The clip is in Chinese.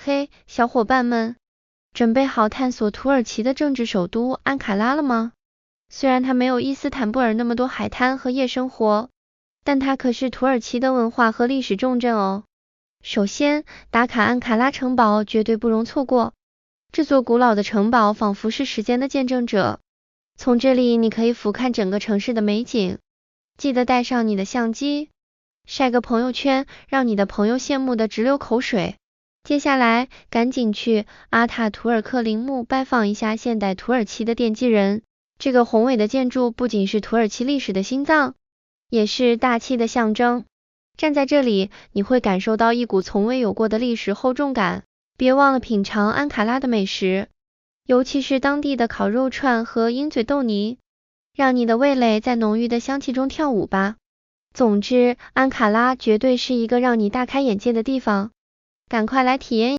嘿，小伙伴们，准备好探索土耳其的政治首都安卡拉了吗？虽然它没有伊斯坦布尔那么多海滩和夜生活，但它可是土耳其的文化和历史重镇哦。首先，打卡安卡拉城堡绝对不容错过。这座古老的城堡仿佛是时间的见证者，从这里你可以俯瞰整个城市的美景。记得带上你的相机，晒个朋友圈，让你的朋友羡慕的直流口水。接下来，赶紧去阿塔图尔克陵墓拜访一下现代土耳其的奠基人。这个宏伟的建筑不仅是土耳其历史的心脏，也是大气的象征。站在这里，你会感受到一股从未有过的历史厚重感。别忘了品尝安卡拉的美食，尤其是当地的烤肉串和鹰嘴豆泥，让你的味蕾在浓郁的香气中跳舞吧。总之，安卡拉绝对是一个让你大开眼界的地方，赶快来体验。